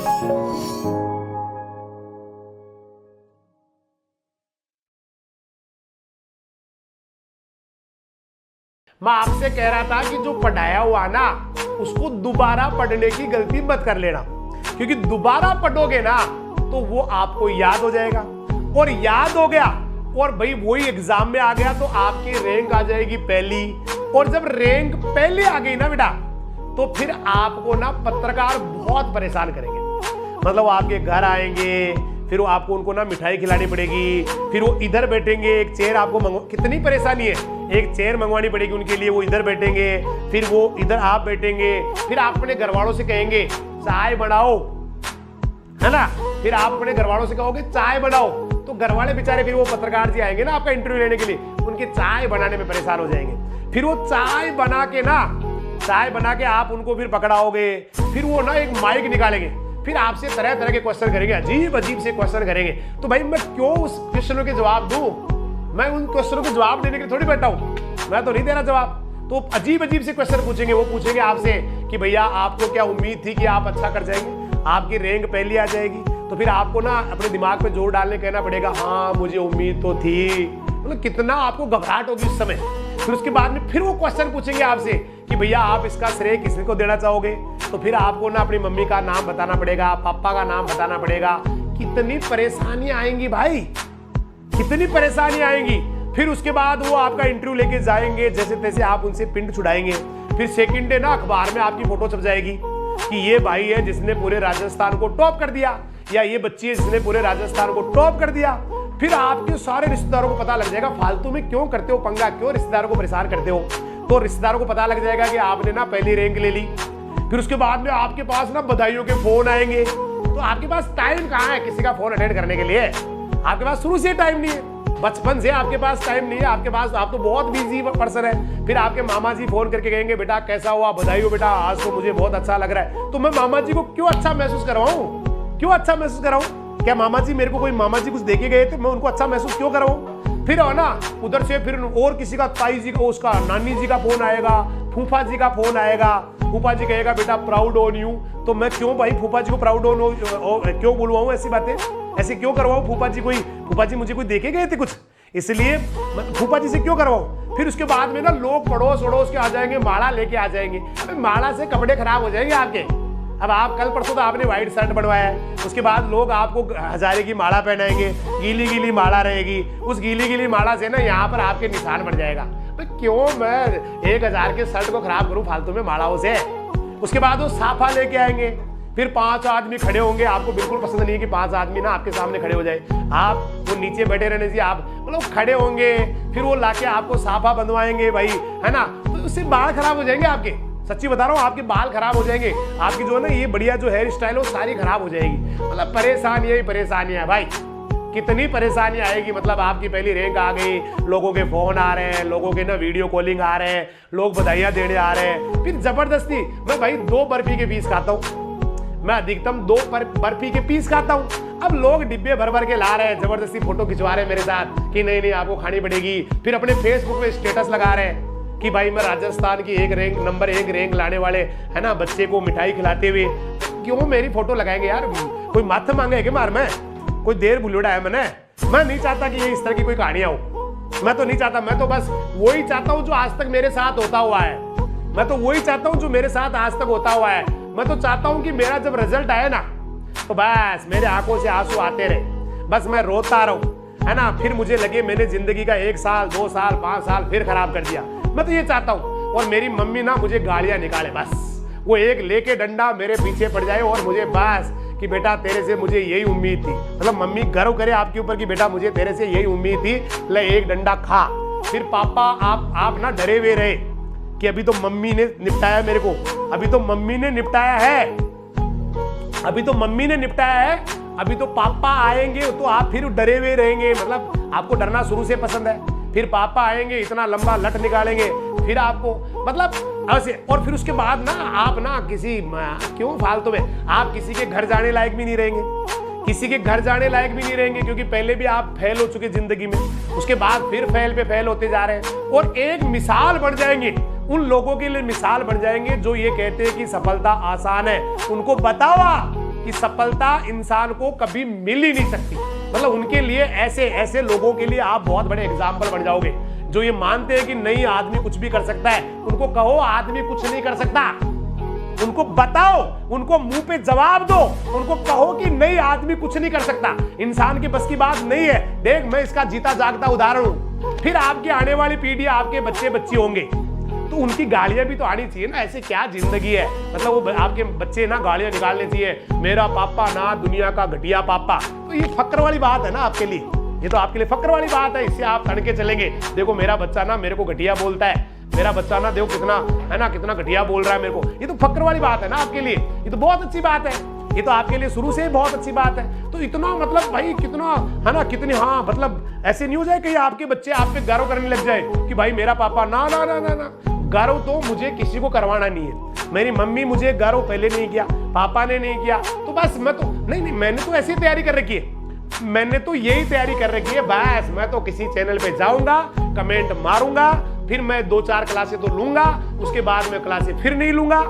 मैं आपसे कह रहा था कि जो पढ़ाया हुआ ना उसको दोबारा पढ़ने की गलती मत कर लेना, क्योंकि दोबारा पढ़ोगे ना तो वो आपको याद हो जाएगा, और याद हो गया और भाई वही एग्जाम में आ गया तो आपकी रैंक आ जाएगी पहली, और जब रैंक पहले आ गई ना बेटा तो फिर आपको ना पत्रकार बहुत परेशान करेंगे। मतलब आपके घर आएंगे, फिर वो आपको उनको ना मिठाई खिलानी पड़ेगी, फिर वो इधर बैठेंगे, एक चेयर आपको कितनी परेशानी है, एक चेयर मंगवानी पड़ेगी उनके लिए, वो इधर बैठेंगे, फिर वो इधर आप बैठेंगे, फिर आप अपने घर वालों से कहेंगे चाय बनाओ, है ना, फिर आप अपने घर वालों से कहोगे चाय बनाओ, तो घर वाले बेचारे फिर वो पत्रकार जी आएंगे ना आपका इंटरव्यू लेने के लिए, उनके चाय बनाने में परेशान हो जाएंगे। फिर वो चाय बना के आप उनको फिर पकड़ाओगे, फिर वो ना एक माइक निकालेंगे, फिर आपसे तरह तरह के क्वेश्चन करेंगे, अजीब अजीब से क्वेश्चन करेंगे। तो भाई मैं क्यों उस क्वेश्चनों के जवाब दूं? मैं उन क्वेश्चनों के जवाब देने के लिए थोड़ी बैठा हूं, मैं तो नहीं दे रहा जवाब। तो अजीब अजीब से क्वेश्चन पूछेंगे, वो पूछेंगे आपसे कि भैया आपको क्या उम्मीद थी कि आप अच्छा कर जाएंगे, आपकी रैंक पहली आ जाएगी, तो फिर आपको ना अपने दिमाग पे जोर डालने कहना पड़ेगा हाँ मुझे उम्मीद तो थी। मतलब कितना आपको घबराहट होगी उस समय। फिर उसके बाद में फिर वो क्वेश्चन पूछेंगे आपसे कि भैया आप इसका श्रेय किसको देना चाहोगे, तो फिर आपको ना अपनी मम्मी का नाम बताना पड़ेगा, पापा का नाम बताना पड़ेगा। कितनी परेशानियां आएंगी भाई, कितनी परेशानियां आएंगी। फिर उसके बाद वो आपका इंटरव्यू लेके जाएंगे, जैसे तैसे आप उनसे पिंड छुड़ाएंगे। फिर सेकंड डे ना अखबार में आपकी फोटो छप जाएगी कि ये भाई है जिसने पूरे राजस्थान को टॉप कर दिया, या ये बच्ची है जिसने पूरे राजस्थान को टॉप कर दिया। फिर आपके सारे रिश्तेदारों को पता लग जाएगा फालतू में क्यों करते हो पंगा, क्यों रिश्तेदारों को परेशान करते हो। तो रिश्तेदारों को पता लग जाएगा कि आपने ना पहली रैंक ले ली। फिर उसके बाद में आपके पास ना बधाइयों के फोन आएंगे। तो आपके पास टाइम कहाँ है किसी का फोन अटेंड करने के लिए? आपके पास शुरू से टाइम नहीं है, बचपन से आपके पास टाइम नहीं है आपके पास, आप तो बहुत बिजी पर्सन है। फिर आपके मामा जी फोन करके कहेंगे बेटा कैसा हुआ, बधाई हो बेटा, आज तो मुझे बहुत अच्छा लग रहा है। तो मैं मामा जी को क्यों अच्छा महसूस करवाऊं, क्यों अच्छा महसूस कराऊं? क्या मामा जी मेरे को कोई मामा जी कुछ देके गए थे, मैं उनको अच्छा महसूस क्यों कराऊं? फिर है ना उधर से फिर और किसी का ताई जी का, उसका नानी जी का फोन आएगा, फूफा जी का फोन आएगा। फूफा जी कहेगा बेटा प्राउड ऑन यू। तो मैं क्यों भाई फूफा जी को प्राउड ऑन क्यों बुलवाऊं, ऐसी बातें ऐसे क्यों करवाऊं? फूफा जी मुझे कोई देके गए थे कुछ, इसलिए फूफा जी से क्यों करवाऊं? फिर उसके बाद में ना लोग पड़ोस वड़ोस के आ जाएंगे, माला लेके आ जाएंगे। अबे माला से कपड़े खराब हो जाएंगे आपके। अब आप कल परसों तो आपने व्हाइट शर्ट बनवाया है, उसके बाद लोग आपको हजारे की माला पहनाएंगे, गीली गीली माला रहेगी, उस गीली गीली माला से ना यहाँ पर आपके निशान बन जाएगा। तो क्यों मैं 1000 के शर्ट को खराब करूं फालतू में मालाओं से? उसके बाद वो साफा लेके आएंगे, फिर 5 आदमी खड़े होंगे। आपको बिल्कुल पसंद नहीं है कि 5 आदमी ना आपके सामने खड़े हो जाए, आप वो नीचे बैठे रहने से आप मतलब खड़े होंगे। फिर वो लाके आपको साफा बंधवाएंगे भाई, है ना। तो उससे बाल खराब हो जाएंगे आपके, सच्ची बता रहा हूँ, आपके बाल खराब हो जाएंगे, आपकी जो है ना ये बढ़िया जो हेयर स्टाइल हो सारी खराब हो जाएगी। मतलब परेशानियां ही परेशानियां है भाई, कितनी परेशानी आएगी। मतलब आपकी पहली रैंक आ गई, लोगों के फोन आ रहे हैं, लोगों के ना वीडियो कॉलिंग आ रहे हैं, लोग बधाइयां देने आ रहे हैं। फिर जबरदस्ती मैं भाई 2 बर्फी के पीस खाता हूँ, मैं अधिकतम 2 बर्फी के पीस खाता हूँ। अब लोग डिब्बे भर भर के ला रहे हैं, जबरदस्ती फोटो खिंचवा रहे हैं मेरे साथ कि नहीं आपको खानी पड़ेगी। फिर अपने फेसबुक पे स्टेटस लगा रहे हैं कि भाई मैं राजस्थान की नंबर 1 रैंक लाने वाले है ना बच्चे को मिठाई खिलाते हुए। क्यों मेरी फोटो लगाएंगे यार? कोई माथे मांगे कि मार मैं कोई देर बुलूड़ा है मैंने? मैं नहीं चाहता कि ये इस तरह की कोई कहानियां हो, मैं तो नहीं चाहता। मैं तो बस वही चाहता हूँ जो आज तक मेरे साथ होता हुआ है, मैं तो वही चाहता हूँ जो मेरे साथ आज तक होता हुआ है। मैं तो चाहता हूँ कि मेरा जब रिजल्ट आए ना तो बस मेरे आंखों से आंसू आते रहे, बस मैं रोता रहूं, है ना। फिर मुझे लगे मैंने जिंदगी का 1 साल 2 साल 5 साल फिर खराब कर दिया। मैं तो ये चाहता हूँ। और मेरी मम्मी ना मुझे गालियां निकाले, बस वो एक लेके डंडा मेरे पीछे पड़ जाए और मुझे बस कि बेटा तेरे से मुझे यही उम्मीद थी। मतलब मम्मी गर्व करे आपके ऊपर कि बेटा मुझे तेरे से यही उम्मीद थी, ले एक डंडा खा। फिर पापा आप ना डरे हुए रहे कि अभी तो मम्मी ने निपटाया मेरे को, अभी तो मम्मी ने निपटाया है, अभी तो मम्मी ने निपटाया है, अभी तो पापा आएंगे तो आप फिर डरे हुए रहेंगे। मतलब आपको डरना शुरू से पसंद है। फिर पापा आएंगे, इतना लंबा लट निकालेंगे, फिर आपको मतलब ऐसे। और फिर उसके बाद ना आप ना किसी क्यों फालतू में आप किसी के घर जाने लायक भी नहीं रहेंगे, किसी के घर जाने लायक भी नहीं रहेंगे, क्योंकि पहले भी आप फेल हो चुके जिंदगी में, उसके बाद फिर फेल पे फेल होते जा रहे हैं। और एक मिसाल बन जाएंगे, उन लोगों के लिए मिसाल बन जाएंगे जो ये कहते हैं कि सफलता आसान है। उनको बतावा कि सफलता इंसान को कभी मिल ही नहीं सकती। मतलब उनके लिए ऐसे ऐसे लोगों के लिए आप बहुत बड़े एग्जाम्पल बन जाओगे, जो ये मानते हैं कि नहीं आदमी कुछ भी कर सकता है। उनको कहो आदमी कुछ नहीं कर सकता, उनको बताओ, उनको मुंह पे जवाब दो, उनको कहो कि नहीं आदमी कुछ नहीं कर सकता, इंसान की बस की बात नहीं है। देख मैं इसका जीता जागता उदाहरण हूं। फिर आपकी आने वाली पीढ़ी, आपके बच्चे बच्ची होंगे, तो उनकी गालियां भी तो आनी चाहिए ना। ऐसे क्या जिंदगी है, मतलब वो आपके बच्चे ना गालियां निकालने चाहिए, मेरा पापा ना दुनिया का घटिया पापा। तो ये फक्र वाली बात है ना आपके लिए, ये तो आपके लिए फक्र वाली बात है। इससे आप तड़के चलेंगे, देखो मेरा बच्चा ना मेरे को घटिया बोलता है, मेरा बच्चा ना देखो कितना है ना, कितना घटिया बोल रहा है मेरे को। ये तो फक्र वाली बात है ना आपके लिए, ये तो बहुत अच्छी बात है, ये तो आपके लिए शुरू से ही बहुत अच्छी बात है। तो इतना मतलब भाई कितना है ना, कितनी हाँ मतलब ऐसे नहीं हो जाए कहीं आपके बच्चे आप पे गर्व करने लग जाए कि भाई मेरा पापा ना ना ना ना ना। गर्व तो मुझे किसी को करवाना नहीं है। मेरी मम्मी मुझे गर्व पहले नहीं किया, पापा ने नहीं किया, तो बस मैं तो नहीं, मैंने तो ऐसी तैयारी कर रखी है, मैंने तो यही तैयारी कर रखी है। बस मैं तो किसी चैनल पे जाऊंगा, कमेंट मारूंगा, फिर मैं 2-4 क्लासें तो लूंगा, उसके बाद मैं क्लासें फिर नहीं लूंगा,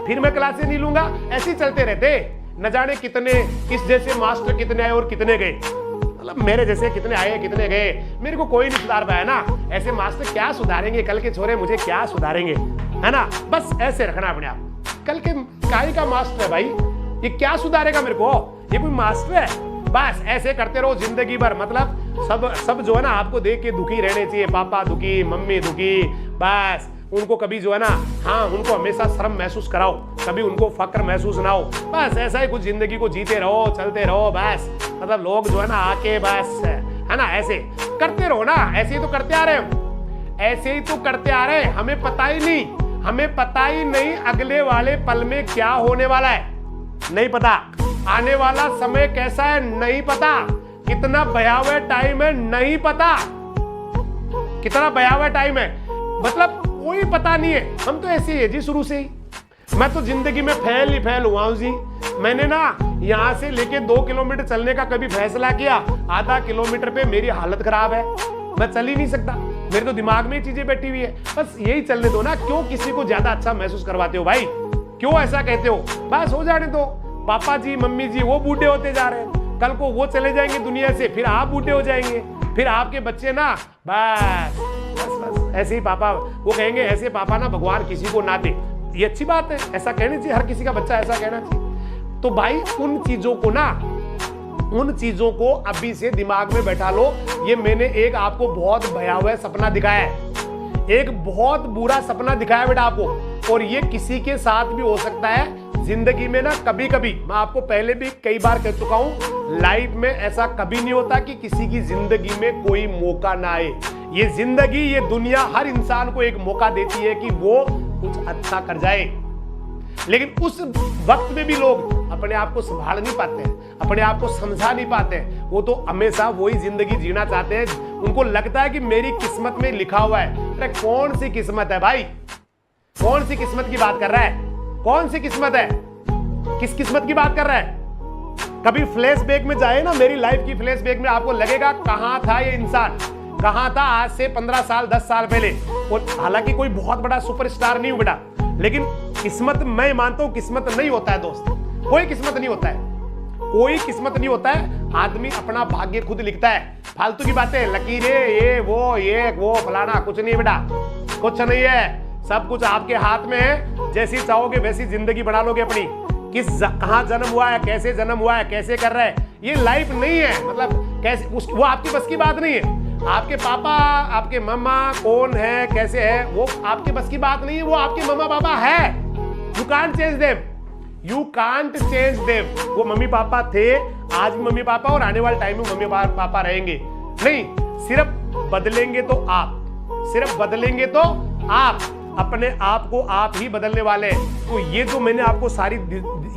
फिर मैं क्लासें नहीं लूंगा। ऐसे ही चलते रहते। न जाने कितने किस जैसे मास्टर कितने आए और कितने गए, मतलब मेरे जैसे कितने आए कितने गए, मेरे को कोई नहीं सुधार पाया ना। ऐसे मास्टर क्या सुधारेंगे, कल के छोरे मुझे क्या सुधारेंगे, है ना। बस ऐसे रखना अपने आप। कल के काय का मास्टर है भाई, ये क्या सुधारेगा मेरे को, ये कोई मास्टर है। बस ऐसे करते रहो जिंदगी भर। मतलब सब जो है ना आपको देख के दुखी रहने चाहिए, पापा दुखी, मम्मी दुखी। बस उनको कभी जो है ना, हाँ उनको हमेशा शर्म महसूस कराओ, कभी उनको फक्र महसूस ना हो। बस ऐसा ही कुछ जिंदगी को जीते रहो, चलते रहो। बस मतलब लोग जो है ना आके बस है ना ऐसे करते रहो ना, ऐसे ही तो करते आ रहे हो, ऐसे ही तो करते आ रहे हैं। हमें पता ही नहीं अगले वाले पल में क्या होने वाला है, नहीं पता। आने वाला समय कैसा है नहीं पता, कितना भयावह टाइम है नहीं पता, कितना भयावह टाइम है मतलब कोई पता नहीं है। हम तो ऐसे ही है जी शुरू से ही। मैं तो जिंदगी में फैल ही फैल हुआ हूं जी। मैंने ना यहां से लेके 2 किलोमीटर चलने का कभी फैसला किया, आधा किलोमीटर पे मेरी हालत खराब है, मैं चल ही नहीं सकता। मेरे तो दिमाग में ही चीजें बैठी हुई है। बस यही चलने दो ना, क्यों किसी को ज्यादा अच्छा महसूस करवाते हो भाई, क्यों ऐसा कहते हो। बस हो जाने दो। पापा जी मम्मी जी वो बूढ़े होते जा रहे हैं, कल को वो चले जाएंगे दुनिया से, फिर आप बूढ़े हो जाएंगे, फिर आपके बच्चे ना बस बस बस ऐसे ही पापा वो कहेंगे, ऐसे पापा ना भगवान किसी को ना दे। ये अच्छी बात है, ऐसा कहनी चाहिए, हर किसी का बच्चा ऐसा कहना चाहिए। तो भाई उन चीजों को अभी से दिमाग में बैठा लो। ये मैंने एक आपको बहुत भयावह सपना दिखाया है, एक बहुत बुरा सपना दिखाया बेटा आपको, और ये किसी के साथ भी हो सकता है जिंदगी में ना। कभी कभी मैं आपको पहले भी कई बार कह चुका हूं, लाइफ में ऐसा कभी नहीं होता कि किसी की जिंदगी में कोई मौका ना आए। ये जिंदगी, ये दुनिया हर इंसान को एक मौका देती है कि वो कुछ अच्छा कर जाए, लेकिन उस वक्त में भी लोग अपने आप को संभाल नहीं पाते हैं, अपने आप को समझा नहीं पाते हैं। वो तो हमेशा वही जिंदगी जीना चाहते हैं। उनको लगता है कि मेरी किस्मत में लिखा हुआ है। अरे कौन सी किस्मत है भाई, कौन सी किस्मत की बात कर रहा है, कौन सी किस्मत है, किस किस्मत की बात कर रहा है। कभी फ्लैशबैक में जाए ना, मेरी लाइफ की फ्लैशबैक में, आपको लगेगा कहां था ये इंसान, कहां था आज से 15 साल 10 साल पहले। और हालांकि कोई बहुत बड़ा सुपरस्टार नहीं हूं बेटा, लेकिन किस्मत मैं मानता हूं किस्मत नहीं होता है दोस्त, कोई किस्मत नहीं होता है, कोई किस्मत नहीं होता है। आदमी अपना भाग्य खुद लिखता है। फालतू की बातें, लकीरें, ये वो फलाना, कुछ नहीं बेटा, कुछ नहीं है। सब कुछ आपके हाथ में है, जैसी चाहोगे वैसी जिंदगी बना लोगे अपनी। कहां जन्म हुआ है, कैसे जन्म हुआ है, कैसे कर रहा है, ये लाइफ नहीं है। मतलब कैसे वो आपकी बस की बात नहीं है। आपके पापा, आपके मम्मा कौन है, कैसे है, वो आपके बस की बात नहीं है। वो आपके मम्मा पापा है, you can't change them, you can't change them. वो मम्मी पापा थे, आज भी मम्मी पापा, और आने वाले टाइम में मम्मी पापा रहेंगे। नहीं, सिर्फ बदलेंगे तो आप, सिर्फ बदलेंगे तो आप, अपने आप को आप ही बदलने वाले हैं। तो ये जो मैंने आपको सारी,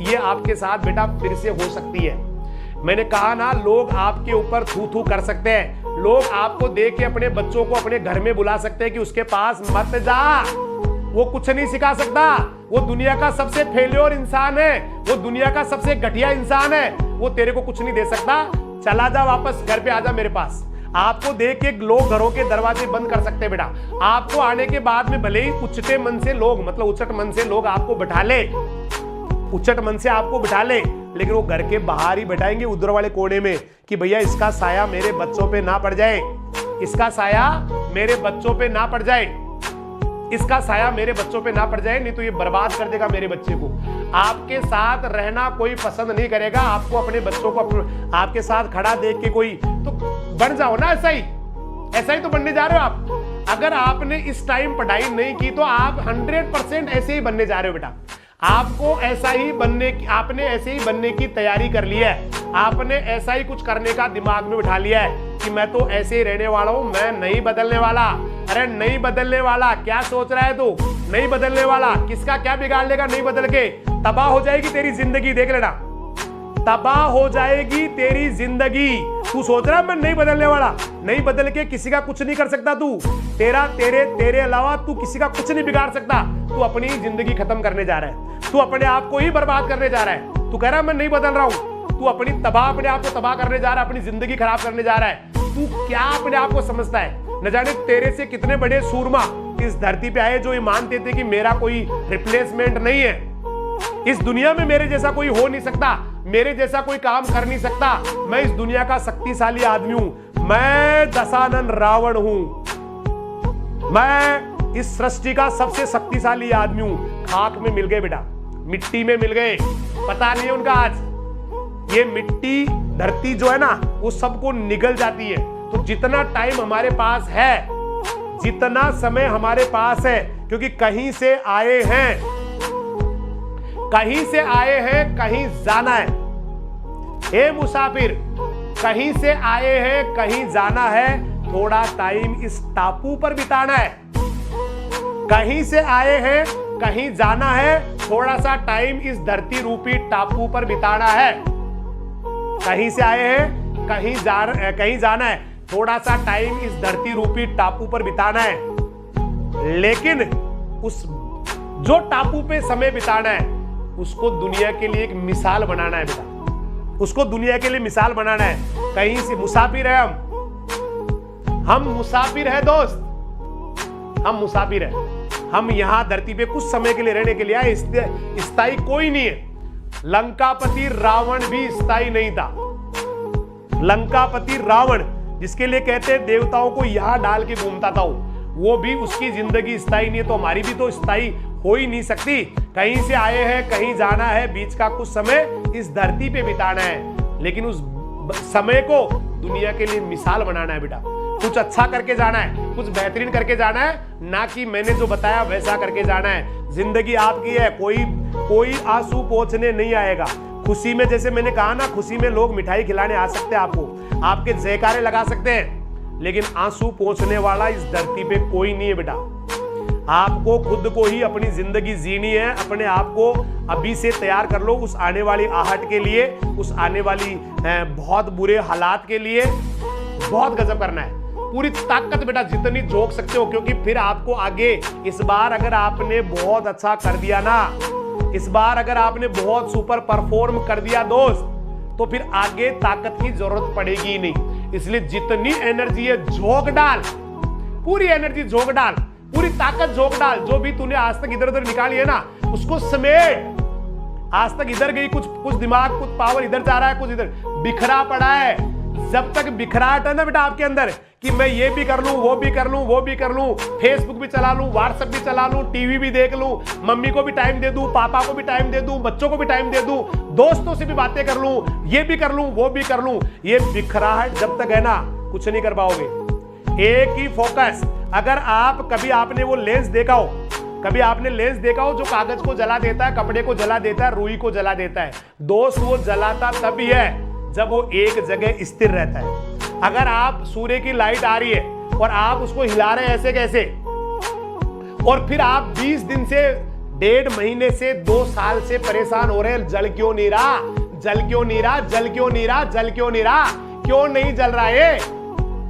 ये आपके साथ बेटा फिर से हो सकती है। मैंने कहा ना, लोग आपके ऊपर थू थू कर सकते हैं, लोग आपको देख के अपने बच्चों को अपने घर में बुला सकते हैं कि उसके पास मत जा, वो कुछ नहीं सिखा सकता, वो दुनिया का सबसे फेल्योर इंसान है, वो दुनिया का सबसे घटिया इंसान है, वो तेरे को कुछ नहीं दे सकता। चला जा वापस घर पे, आजा मेरे पास। आपको देख के लोग घरों के दरवाजे बंद कर सकते हैं बेटा। आपको आने के बाद में भले ही उचटे मन से लोग, मतलब उचट मन से लोग आपको बैठा ले, उच्चट मन से आपको बिठा ले, लेकिन वो घर के बाहर ही बैठाएंगे उधर वाले कोने में कि भैया इसका साया मेरे बच्चों पे ना पड़ जाए, इसका साया मेरे बच्चों पे ना पड़ जाए, इसका साया मेरे बच्चों पे ना पड़ जाए, नहीं तो ये बर्बाद कर देगा मेरे बच्चे को। आपके साथ रहना कोई पसंद नहीं करेगा, आपको अपने बच्चों को आपके साथ खड़ा देख के कोई, तो बन जाओ ना ऐसा ही तो बनने जा रहे हो आप। अगर आपने इस टाइम पढ़ाई नहीं की तो आप 100% ऐसे ही बनने जा रहे हो बेटा। आपको ऐसा ही बनने की, आपने ऐसे ही बनने की तैयारी कर ली है, आपने ऐसा ही कुछ करने का दिमाग में बिठा लिया है कि मैं तो ऐसे ही रहने वाला हूं, मैं नहीं बदलने वाला। अरे नहीं बदलने वाला, क्या सोच रहा है तू? नहीं बदलने वाला, किसका क्या बिगाड़ लेगा नहीं बदल के? तबाह हो जाएगी तेरी जिंदगी, देख लेना, तबाह हो जाएगी तेरी जिंदगी। तू सोच रहा है मैं नहीं बदलने वाला, नहीं बदल के किसी का कुछ नहीं कर सकता तू, तेरे अलावा तू किसी का कुछ नहीं बिगाड़ सकता। तू अपनी जिंदगी खत्म करने जा रहा है, तू अपने आप को ही बर्बाद करने जा रहा है। तू कह रहा है मैं नहीं बदल रहा हूं, तू अपने आप को तबाह करने जा रहा है, अपनी जिंदगी खराब करने जा रहा है। तू क्या अपने आप को समझता है? न जाने तेरे से कितने बड़े सूरमा इस धरती पे आए जो ये मानते थे कि मेरा कोई रिप्लेसमेंट नहीं है, इस दुनिया में मेरे जैसा कोई हो नहीं सकता, मेरे जैसा कोई काम कर नहीं सकता, मैं इस दुनिया का शक्तिशाली आदमी हूं, मैं दशानन रावण हूं, मैं इस सृष्टि का सबसे शक्तिशाली आदमी हूं। खाक में मिल गए बेटा, मिट्टी में मिल गए, पता नहीं है उनका आज। ये मिट्टी धरती जो है ना वो सबको निगल जाती है। तो जितना टाइम हमारे पास है, जितना समय हमारे पास है, क्योंकि कहीं से आए हैं, कहीं से आए हैं, कहीं जाना है। हे मुसाफिर, कहीं से आए हैं, कहीं जाना है, थोड़ा टाइम इस टापू पर बिताना है। कहीं से आए हैं, कहीं जाना है, थोड़ा सा टाइम इस धरती रूपी टापू पर बिताना है। कहीं से आए हैं, कहीं जाना है, थोड़ा सा टाइम इस धरती रूपी टापू पर बिताना है। लेकिन उस जो टापू पे समय बिताना है उसको दुनिया के लिए एक मिसाल बनाना है बेटा, उसको दुनिया के लिए मिसाल बनाना है। कहीं से मुसाफिर है हम मुसाफिर है दोस्त, हम मुसाफिर है। हम यहां धरती पे कुछ समय के लिए रहने के लिए आए, स्थायी कोई नहीं है। लंकापति रावण भी स्थायी नहीं था। लंकापति रावण, जिसके लिए कहते हैं देवताओं को यहां डाल के घूमता था, वो भी, उसकी जिंदगी स्थायी नहीं है, तो हमारी भी तो स्थायी हो ही नहीं सकती। कहीं से आए हैं, कहीं जाना है, बीच का कुछ समय इस धरती पे बिताना है, लेकिन उस समय को दुनिया के लिए मिसाल बनाना है बेटा। कुछ अच्छा करके जाना है, कुछ बेहतरीन करके जाना है, ना कि मैंने जो बताया वैसा करके जाना है। जिंदगी आपकी है, कोई आंसू पोंछने नहीं आएगा। खुशी में, जैसे मैंने कहा ना, खुशी में लोग मिठाई खिलाने आ सकते हैं आपको, आपके जयकारे लगा सकते हैं, लेकिन आंसू पोंछने वाला इस धरती पे कोई नहीं है बेटा। आपको खुद को ही अपनी जिंदगी जीनी है। अपने आप को अभी से तैयार कर लो उस आने वाली आहट के लिए, उस आने वाली बहुत बुरे हालात के लिए। बहुत गजब करना है, पूरी ताकत बेटा जितनी झोंक सकते हो, क्योंकि फिर आपको आगे, इस बार अगर आपने बहुत अच्छा कर दिया ना, इस बार अगर आपने बहुत सुपर परफॉर्म कर दिया दोस्त, तो फिर आगे ताकत की जरूरत पड़ेगी ही नहीं। इसलिए जितनी एनर्जी है झोंक डाल, पूरी एनर्जी झोंक डाल, पूरी ताकत झोंक डाल। जो भी तूने आज तक इधर उधर निकाली है ना, उसको समेट। आज तक इधर गई कुछ दिमाग, कुछ पावर इधर जा रहा है, कुछ इधर बिखरा पड़ा है। जब तक बिखराहट है ना बेटा आपके अंदर कि मैं ये भी कर लूं, वो भी कर लूं, वो भी कर लूं, फेसबुक भी चला लूं, व्हाट्सएप भी चला लूं, टीवी भी देख लूं, मम्मी को भी टाइम दे दूं, पापा को भी टाइम दे दूं, बच्चों को भी टाइम दे दूं, दोस्तों से भी बातें कर लूं, ये भी कर लूं, वो भी कर लूं, ये बिखराहट जब तक है ना, कुछ नहीं कर पाओगे। एक ही फोकस। अगर कभी आपने वो लेंस देखा हो, कभी आपने लेंस देखा हो जो कागज को जला देता है, कपड़े को जला देता है, रुई को जला देता है दोस्त, वो जलाता तभी है जब वो एक जगह स्थिर रहता है। अगर आप सूर्य की लाइट आ रही है और आप उसको हिला रहे हैं ऐसे कैसे, और फिर आप 20 दिन से, 1.5 महीने से, 2 साल से परेशान हो रहे हैं, जल क्यों नहीं रहा, जल क्यों नहीं रहा, जल क्यों नहीं रहा, जल क्यों नहीं रहा, क्यों नहीं जल रहा है?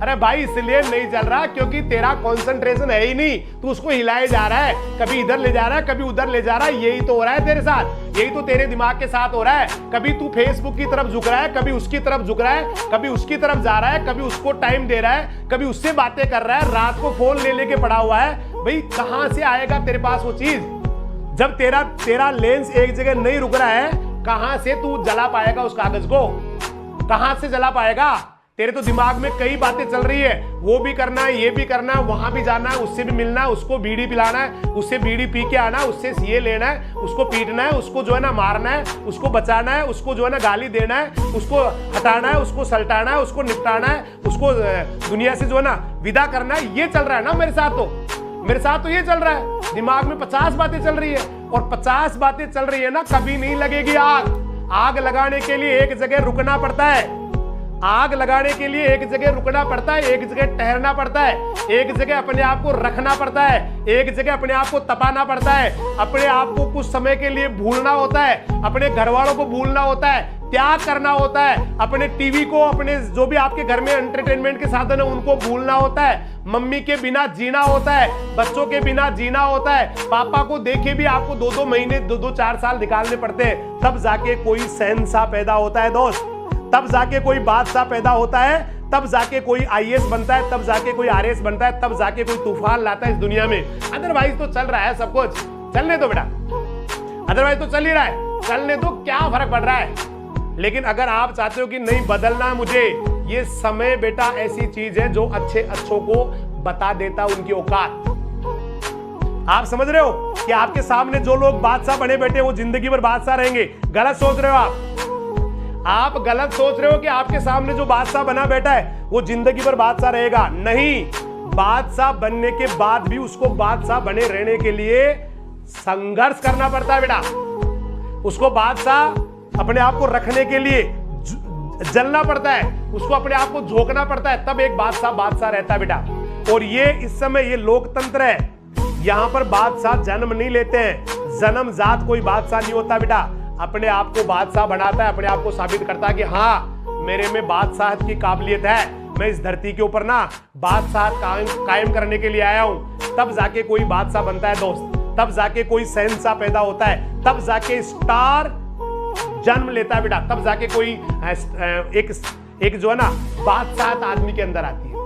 अरे भाई इसलिए नहीं जल रहा क्योंकि तेरा कंसंट्रेशन है ही नहीं, तू उसको हिलाए जा रहा है, कभी इधर ले जा रहा है, कभी उधर ले जा रहा है। यही तो हो रहा है तेरे साथ, यही तो तेरे दिमाग के साथ हो रहा है। कभी तू फेसबुक की तरफ झुक रहा है, कभी उसकी तरफ झुक रहा है, कभी उसकी तरफ जा रहा है, कभी उसको टाइम दे रहा है, कभी उससे बातें कर रहा है, रात को फोन ले लेके पड़ा हुआ है। भाई कहां से आएगा तेरे पास वो चीज? जब तेरा लेंस एक जगह नहीं रुक रहा है, कहां से तू जला पाएगा उस कागज को? कहां से जला पाएगा? तेरे तो दिमाग में कई बातें चल रही है, वो भी करना है, ये भी करना है, वहां भी जाना है, उससे भी मिलना है, उसको बीड़ी पिलाना है, उससे बीड़ी पी के आना है, उससे ये लेना है, उसको पीटना है, उसको जो है ना मारना है, उसको बचाना है, उसको जो है ना गाली देना है, उसको हटाना है, उसको सल्टाना है, उसको निपटाना है, उसको दुनिया से जो है ना विदा करना है। ये चल रहा है ना मेरे साथ तो ये चल रहा है। दिमाग में 50 बातें चल रही है, और 50 बातें चल रही है ना, कभी नहीं लगेगी आग। आग लगाने के लिए एक जगह रुकना पड़ता है, आग लगाने के लिए एक जगह रुकना पड़ता है, एक जगह ठहरना पड़ता है, एक जगह अपने आप को रखना पड़ता है, एक जगह अपने आप को तपाना पड़ता है, अपने आप को कुछ समय के लिए भूलना होता है, अपने घर वालों को भूलना होता है, त्याग करना होता है, अपने टीवी को, अपने जो भी आपके घर में एंटरटेनमेंट के साधन है उनको भूलना होता है, मम्मी के बिना जीना होता है, बच्चों के बिना जीना होता है, पापा को देखे भी आपको 2-2 महीने 2-2 4 साल निकालने पड़ते हैं, तब जाके कोई शहंशाह पैदा होता है दोस्त, तब जाके कोई बादशाह पैदा होता है, तब जाके कोई आईएएस बनता है, तब जाके कोई आरएएस बनता है, तब जाके कोई तूफान लाता है इस दुनिया में। अदरवाइज तो चल रहा है सब कुछ, चलने दो बेटा, अदरवाइज तो चल ही रहा है, चलने दो, क्या फर्क पड़ रहा है। लेकिन अगर आप चाहते हो कि नहीं बदलना मुझे, ये समय बेटा ऐसी चीज है जो अच्छों को बता देता उनकी औकात। आप समझ रहे हो कि आपके सामने जो लोग बादशाह बने बैठे वो जिंदगी भर बादशाह रहेंगे? गलत सोच रहे हो आप गलत सोच रहे हो कि आपके सामने जो बादशाह बना बैठा है वो जिंदगी भर बादशाह रहेगा। नहीं, बादशाह बनने के बाद भी उसको बादशाह बने रहने के लिए संघर्ष करना पड़ता है बेटा। उसको बादशाह अपने आप को रखने के लिए जलना पड़ता है, उसको अपने आप को झोंकना पड़ता है, तब एक बादशाह रहता है बेटा। और ये इस समय ये लोकतंत्र है, यहां पर बादशाह जन्म नहीं लेते हैं, जन्मजात कोई बादशाह नहीं होता बेटा, अपने आप को बादशाह बनाता है, अपने आप को साबित करता है कि हाँ मेरे में बादशाहत की काबिलियत है, मैं इस धरती के ऊपर ना बादशाहत कायम करने के लिए आया हूं। तब जाके कोई बादशाह बनता है दोस्त, तब जाके कोई शहंशाह पैदा होता है, तब जाके स्टार जन्म लेता है बेटा, तब जाके कोई एक जो है ना बादशाहत आदमी के अंदर आती है।